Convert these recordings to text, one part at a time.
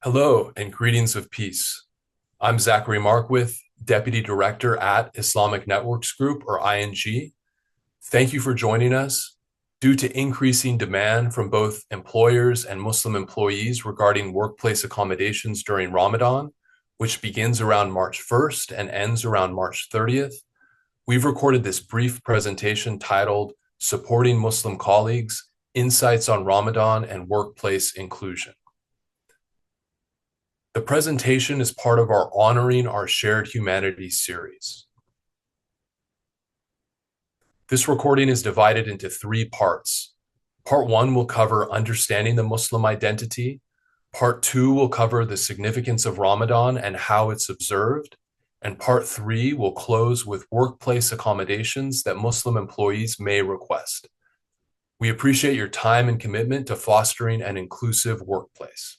Hello and greetings of peace. I'm Zachary Markwith, Deputy Director at Islamic Networks Group, or ING. Thank you for joining us. Due to increasing demand from both employers and Muslim employees regarding workplace accommodations during Ramadan, which begins around March 1st and ends around March 30th, we've recorded this brief presentation titled Supporting Muslim Colleagues, Insights on Ramadan and Workplace Inclusion. The presentation is part of our Honoring Our Shared Humanity series. This recording is divided into 3 parts. Part 1 will cover understanding the Muslim identity. Part 2 will cover the significance of Ramadan and how it's observed. And Part 3 will close with workplace accommodations that Muslim employees may request. We appreciate your time and commitment to fostering an inclusive workplace.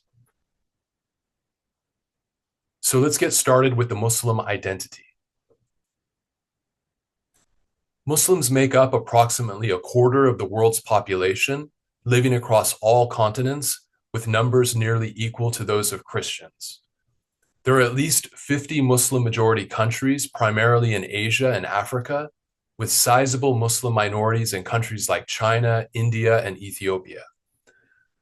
So let's get started with the Muslim identity. Muslims make up approximately a quarter of the world's population, living across all continents, with numbers nearly equal to those of Christians. There are at least 50 Muslim-majority countries, primarily in Asia and Africa, with sizable Muslim minorities in countries like China, India, and Ethiopia.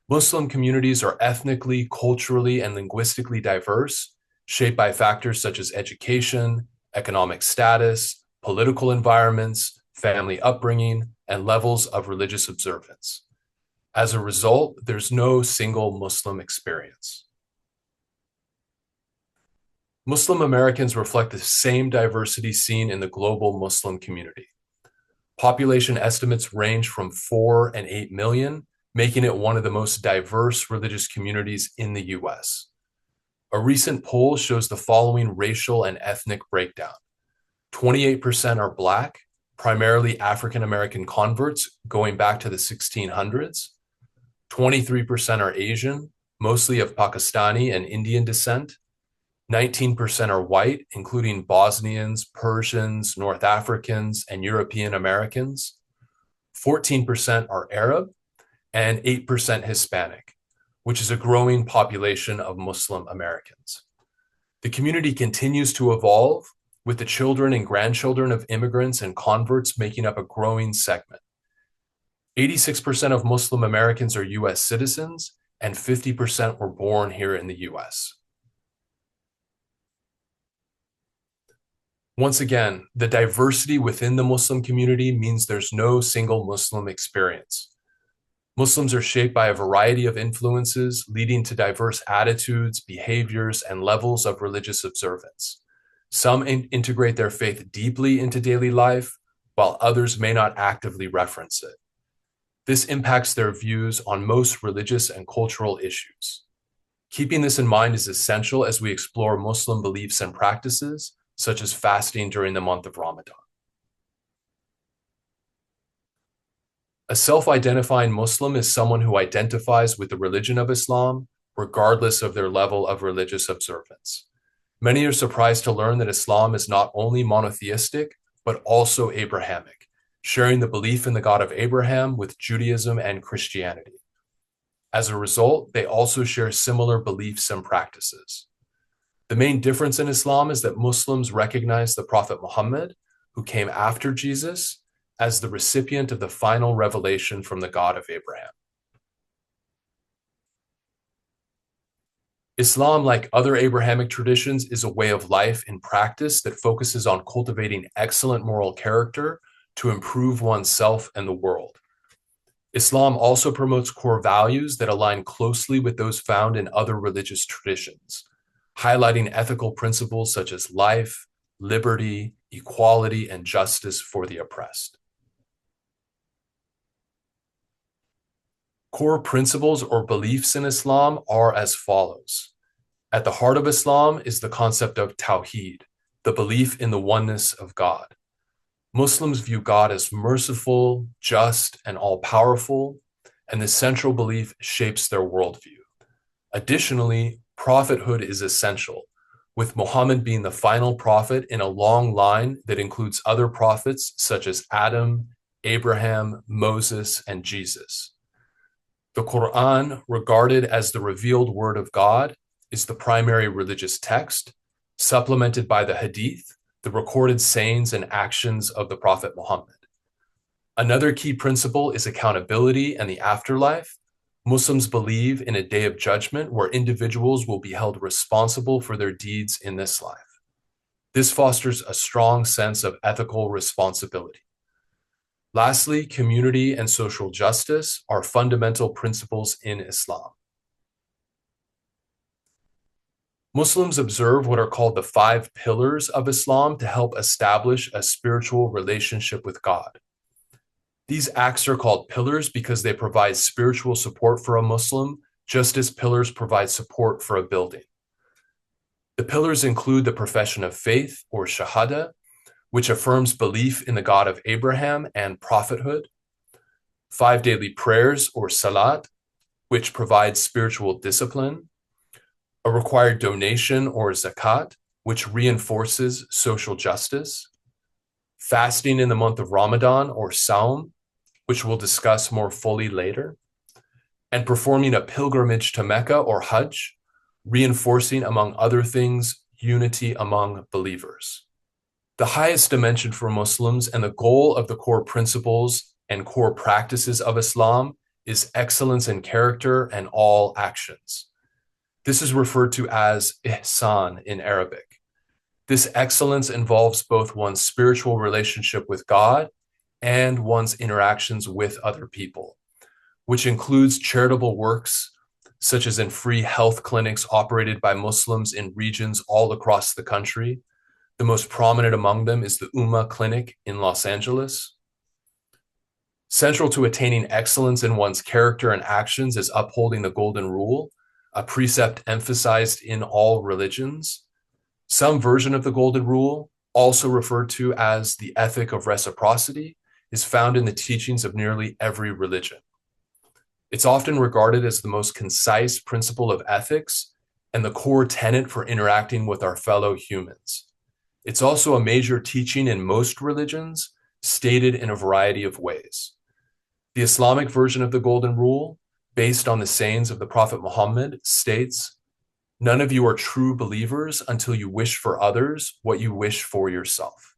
Muslim communities are ethnically, culturally, and linguistically diverse, shaped by factors such as education, economic status, political environments, family upbringing, and levels of religious observance. As a result, there's no single Muslim experience. Muslim Americans reflect the same diversity seen in the global Muslim community. Population estimates range from 4 and 8 million, making it one of the most diverse religious communities in the US. A recent poll shows the following racial and ethnic breakdown. 28% are Black, primarily African-American converts going back to the 1600s. 23% are Asian, mostly of Pakistani and Indian descent. 19% are white, including Bosnians, Persians, North Africans, and European Americans. 14% are Arab, and 8% Hispanic, which is a growing population of Muslim Americans. The community continues to evolve, with the children and grandchildren of immigrants and converts making up a growing segment. 86% of Muslim Americans are US citizens, and 50% were born here in the US. Once again, the diversity within the Muslim community means there's no single Muslim experience. Muslims are shaped by a variety of influences, leading to diverse attitudes, behaviors, and levels of religious observance. Some integrate their faith deeply into daily life, while others may not actively reference it. This impacts their views on most religious and cultural issues. Keeping this in mind is essential as we explore Muslim beliefs and practices, such as fasting during the month of Ramadan. A self-identifying Muslim is someone who identifies with the religion of Islam, regardless of their level of religious observance. Many are surprised to learn that Islam is not only monotheistic, but also Abrahamic, sharing the belief in the God of Abraham with Judaism and Christianity. As a result, they also share similar beliefs and practices. The main difference in Islam is that Muslims recognize the Prophet Muhammad, who came after Jesus, as the recipient of the final revelation from the God of Abraham. Islam, like other Abrahamic traditions, is a way of life in practice that focuses on cultivating excellent moral character to improve oneself and the world. Islam also promotes core values that align closely with those found in other religious traditions, highlighting ethical principles such as life, liberty, equality, and justice for the oppressed. Core principles or beliefs in Islam are as follows. At the heart of Islam is the concept of Tawheed, the belief in the oneness of God. Muslims view God as merciful, just, and all-powerful, and this central belief shapes their worldview. Additionally, prophethood is essential, with Muhammad being the final prophet in a long line that includes other prophets such as Adam, Abraham, Moses, and Jesus. The Quran, regarded as the revealed word of God, is the primary religious text, supplemented by the Hadith, the recorded sayings and actions of the Prophet Muhammad. Another key principle is accountability and the afterlife. Muslims believe in a day of judgment where individuals will be held responsible for their deeds in this life. This fosters a strong sense of ethical responsibility. Lastly, community and social justice are fundamental principles in Islam. Muslims observe what are called the 5 pillars of Islam to help establish a spiritual relationship with God. These acts are called pillars because they provide spiritual support for a Muslim, just as pillars provide support for a building. The pillars include the profession of faith, or shahada, which affirms belief in the God of Abraham and prophethood. 5 daily prayers, or salat, which provides spiritual discipline. A required donation, or zakat, which reinforces social justice. Fasting in the month of Ramadan, or Saum, which we'll discuss more fully later. And performing a pilgrimage to Mecca, or Hajj, reinforcing, among other things, unity among believers. The highest dimension for Muslims and the goal of the core principles and core practices of Islam is excellence in character and all actions. This is referred to as ihsan in Arabic. This excellence involves both one's spiritual relationship with God and one's interactions with other people, which includes charitable works, such as in free health clinics operated by Muslims in regions all across the country. The most prominent among them is the Ummah Clinic in Los Angeles. Central to attaining excellence in one's character and actions is upholding the Golden Rule, a precept emphasized in all religions. Some version of the Golden Rule, also referred to as the ethic of reciprocity, is found in the teachings of nearly every religion. It's often regarded as the most concise principle of ethics and the core tenet for interacting with our fellow humans. It's also a major teaching in most religions, stated in a variety of ways. The Islamic version of the Golden Rule, based on the sayings of the Prophet Muhammad, states, "None of you are true believers until you wish for others what you wish for yourself."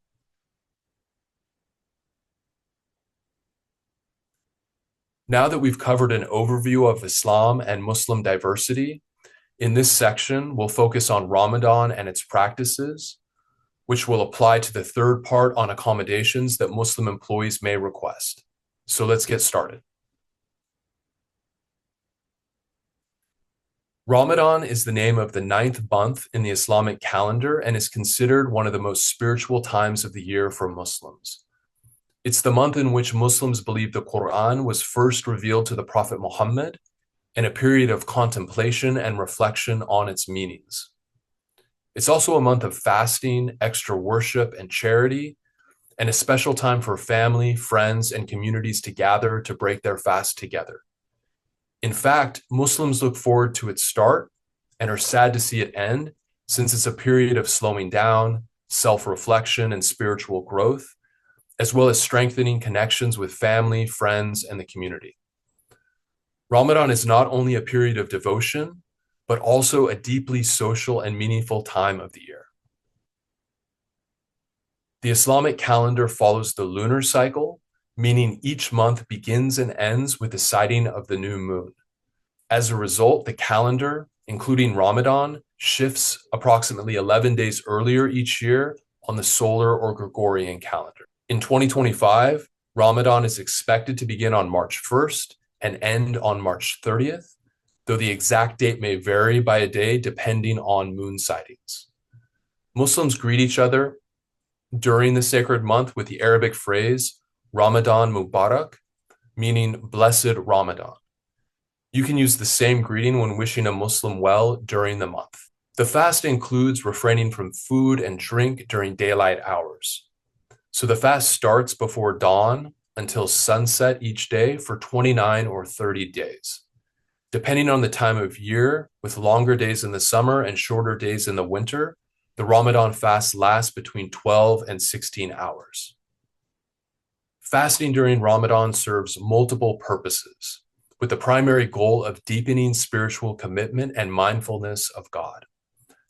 Now that we've covered an overview of Islam and Muslim diversity, in this section, we'll focus on Ramadan and its practices, which will apply to the third part on accommodations that Muslim employees may request. So let's get started. Ramadan is the name of the 9th month in the Islamic calendar and is considered one of the most spiritual times of the year for Muslims. It's the month in which Muslims believe the Quran was first revealed to the Prophet Muhammad, and a period of contemplation and reflection on its meanings. It's also a month of fasting, extra worship, and charity, and a special time for family, friends, and communities to gather to break their fast together. In fact, Muslims look forward to its start and are sad to see it end, since it's a period of slowing down, self-reflection, and spiritual growth, as well as strengthening connections with family, friends, and the community. Ramadan is not only a period of devotion, but also a deeply social and meaningful time of the year. The Islamic calendar follows the lunar cycle, meaning each month begins and ends with the sighting of the new moon. As a result, the calendar, including Ramadan, shifts approximately 11 days earlier each year on the solar or Gregorian calendar. In 2025, Ramadan is expected to begin on March 1st and end on March 30th, though the exact date may vary by a day depending on moon sightings. Muslims greet each other during the sacred month with the Arabic phrase Ramadan Mubarak, meaning blessed Ramadan. You can use the same greeting when wishing a Muslim well during the month. The fast includes refraining from food and drink during daylight hours. So the fast starts before dawn until sunset each day for 29 or 30 days. Depending on the time of year, with longer days in the summer and shorter days in the winter, the Ramadan fast lasts between 12 and 16 hours. Fasting during Ramadan serves multiple purposes. with the primary goal of deepening spiritual commitment and mindfulness of God.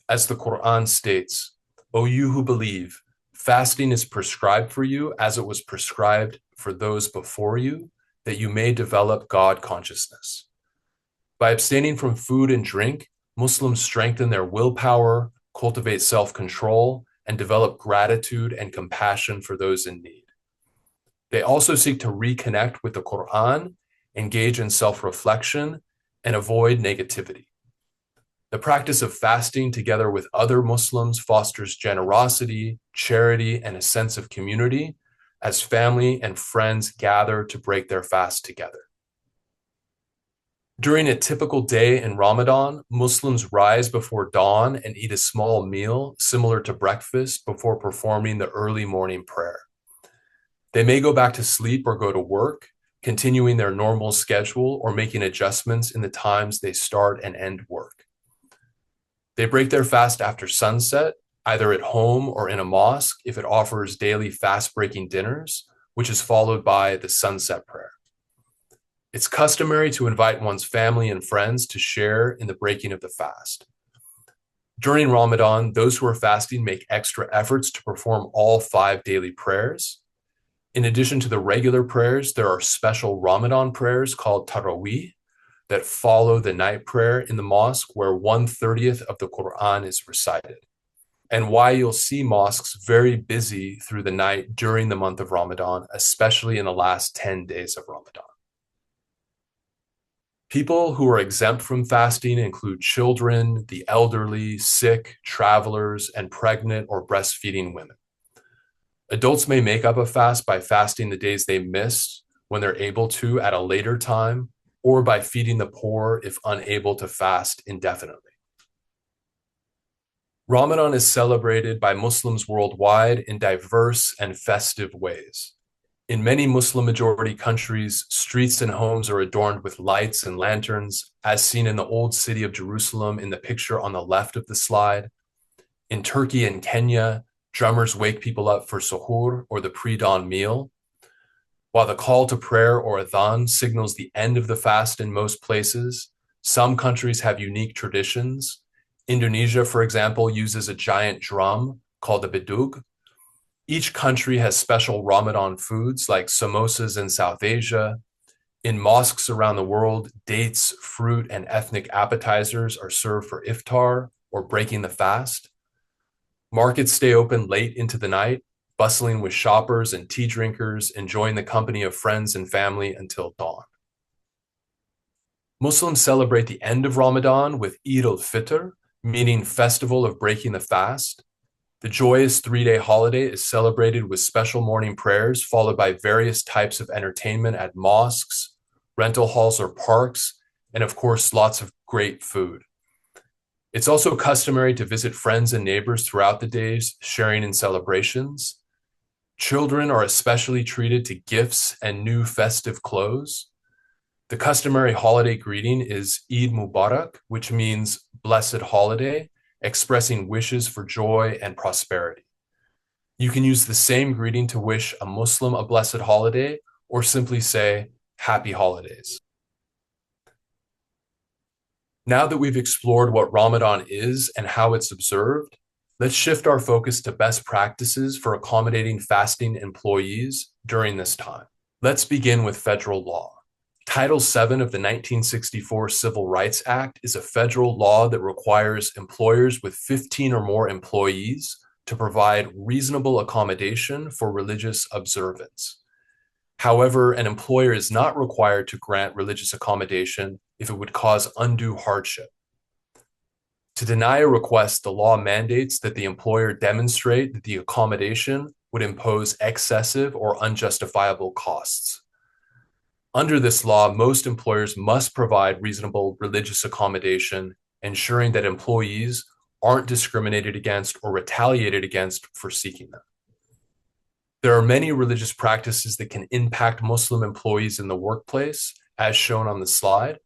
As the Quran states, "O you who believe, fasting is prescribed for you as it was prescribed for those before you, that you may develop God consciousness." By abstaining from food and drink, Muslims strengthen their willpower, cultivate self-control, and develop gratitude and compassion for those in need. They also seek to reconnect with the Quran, engage in self-reflection, and avoid negativity. The practice of fasting together with other Muslims fosters generosity, charity, and a sense of community as family and friends gather to break their fast together. During a typical day in Ramadan, Muslims rise before dawn and eat a small meal similar to breakfast before performing the early morning prayer. They may go back to sleep or go to work, continuing their normal schedule or making adjustments in the times they start and end work. They break their fast after sunset, either at home or in a mosque if it offers daily fast-breaking dinners, which is followed by the sunset prayer. It's customary to invite one's family and friends to share in the breaking of the fast. During Ramadan, those who are fasting make extra efforts to perform all 5 daily prayers. In addition to the regular prayers, there are special Ramadan prayers called Taraweeh that follow the night prayer in the mosque where 1/30 of the Quran is recited, and why you'll see mosques very busy through the night during the month of Ramadan, especially in the last 10 days of Ramadan. People who are exempt from fasting include children, the elderly, sick, travelers, and pregnant or breastfeeding women. Adults may make up a fast by fasting the days they missed when they're able to at a later time, or by feeding the poor if unable to fast indefinitely. Ramadan is celebrated by Muslims worldwide in diverse and festive ways. In many Muslim-majority countries, streets and homes are adorned with lights and lanterns, as seen in the Old City of Jerusalem in the picture on the left of the slide. In Turkey and Kenya, drummers wake people up for suhoor, or the pre-dawn meal. While the call to prayer or adhan signals the end of the fast in most places, some countries have unique traditions. Indonesia, for example, uses a giant drum called a bedug. Each country has special Ramadan foods like samosas in South Asia. In mosques around the world, dates, fruit, and ethnic appetizers are served for iftar or breaking the fast. Markets stay open late into the night, bustling with shoppers and tea drinkers, enjoying the company of friends and family until dawn. Muslims celebrate the end of Ramadan with Eid al-Fitr, meaning festival of breaking the fast. The joyous 3-day holiday is celebrated with special morning prayers, followed by various types of entertainment at mosques, rental halls or parks, and of course, lots of great food. It's also customary to visit friends and neighbors throughout the days, sharing in celebrations. Children are especially treated to gifts and new festive clothes. The customary holiday greeting is Eid Mubarak, which means blessed holiday, expressing wishes for joy and prosperity. You can use the same greeting to wish a Muslim a blessed holiday, or simply say, Happy Holidays. Now that we've explored what Ramadan is and how it's observed, let's shift our focus to best practices for accommodating fasting employees during this time. Let's begin with federal law. Title VII of the 1964 Civil Rights Act is a federal law that requires employers with 15 or more employees to provide reasonable accommodation for religious observance. However, an employer is not required to grant religious accommodation if it would cause undue hardship. To deny a request, the law mandates that the employer demonstrate that the accommodation would impose excessive or unjustifiable costs. Under this law, most employers must provide reasonable religious accommodation, ensuring that employees aren't discriminated against or retaliated against for seeking them. There are many religious practices that can impact Muslim employees in the workplace, as shown on the slide.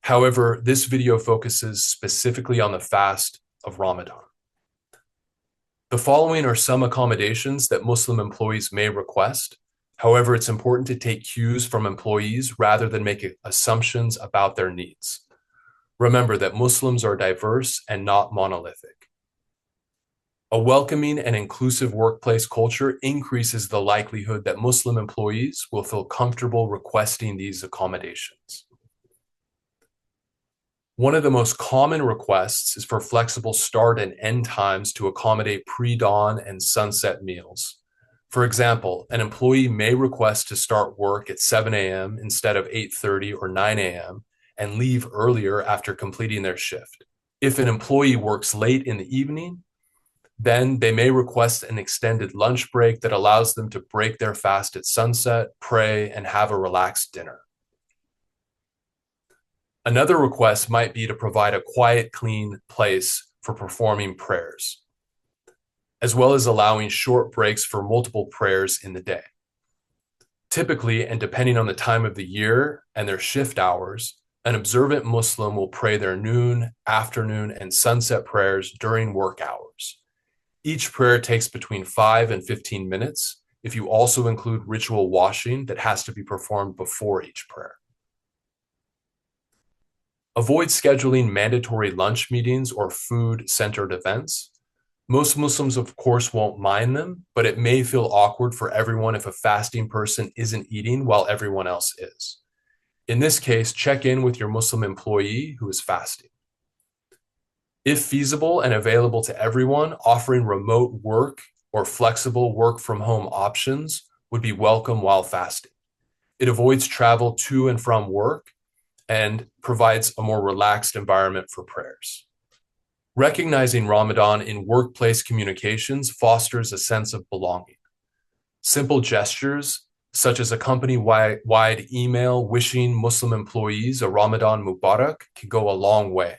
However, this video focuses specifically on the fast of Ramadan. The following are some accommodations that Muslim employees may request. However, it's important to take cues from employees rather than make assumptions about their needs. Remember that Muslims are diverse and not monolithic. A welcoming and inclusive workplace culture increases the likelihood that Muslim employees will feel comfortable requesting these accommodations. One of the most common requests is for flexible start and end times to accommodate pre-dawn and sunset meals. For example, an employee may request to start work at 7 a.m. instead of 8:30 or 9 a.m. and leave earlier after completing their shift. If an employee works late in the evening, then they may request an extended lunch break that allows them to break their fast at sunset, pray, and have a relaxed dinner. Another request might be to provide a quiet, clean place for performing prayers, as well as allowing short breaks for multiple prayers in the day. Typically, and depending on the time of the year and their shift hours, an observant Muslim will pray their noon, afternoon, and sunset prayers during work hours. Each prayer takes between 5 and 15 minutes if you also include ritual washing that has to be performed before each prayer. Avoid scheduling mandatory lunch meetings or food-centered events. Most Muslims, of course, won't mind them, but it may feel awkward for everyone if a fasting person isn't eating while everyone else is. In this case, check in with your Muslim employee who is fasting. If feasible and available to everyone, offering remote work or flexible work from home options would be welcome while fasting. It avoids travel to and from work and provides a more relaxed environment for prayers. Recognizing Ramadan in workplace communications fosters a sense of belonging. Simple gestures, such as a company-wide email wishing Muslim employees a Ramadan Mubarak, can go a long way.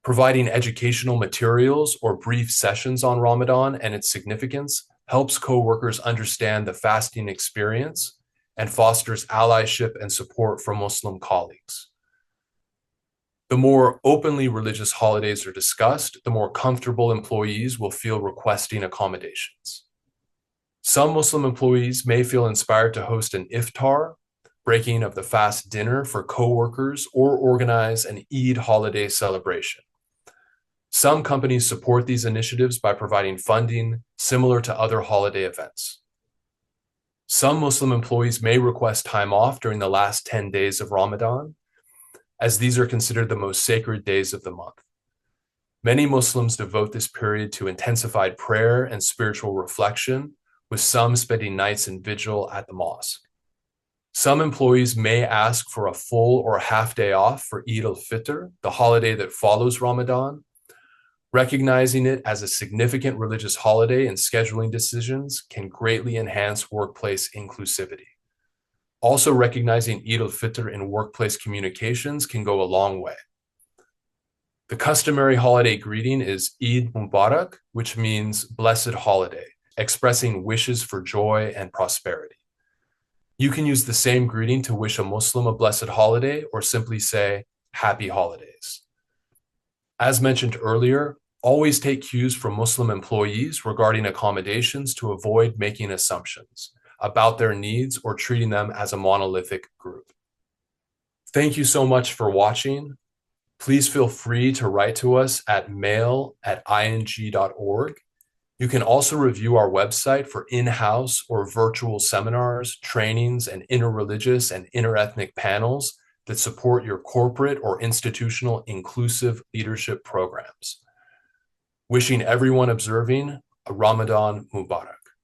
Providing educational materials or brief sessions on Ramadan and its significance helps coworkers understand the fasting experience and fosters allyship and support from Muslim colleagues. The more openly religious holidays are discussed, the more comfortable employees will feel requesting accommodations. Some Muslim employees may feel inspired to host an iftar, breaking of the fast dinner for coworkers, or organize an Eid holiday celebration. Some companies support these initiatives by providing funding similar to other holiday events. Some Muslim employees may request time off during the last 10 days of Ramadan, as these are considered the most sacred days of the month. Many Muslims devote this period to intensified prayer and spiritual reflection, with some spending nights in vigil at the mosque. Some employees may ask for a full or half day off for Eid al-Fitr, the holiday that follows Ramadan. Recognizing it as a significant religious holiday and scheduling decisions can greatly enhance workplace inclusivity. Also, recognizing Eid al-Fitr in workplace communications can go a long way. The customary holiday greeting is Eid Mubarak, which means blessed holiday, expressing wishes for joy and prosperity. You can use the same greeting to wish a Muslim a blessed holiday or simply say, Happy Holidays. As mentioned earlier, always take cues from Muslim employees regarding accommodations to avoid making assumptions about their needs or treating them as a monolithic group. Thank you so much for watching. Please feel free to write to us at mail@ing.org. You can also review our website for in-house or virtual seminars, trainings, and interreligious and interethnic panels that support your corporate or institutional inclusive leadership programs. Wishing everyone observing a Ramadan Mubarak.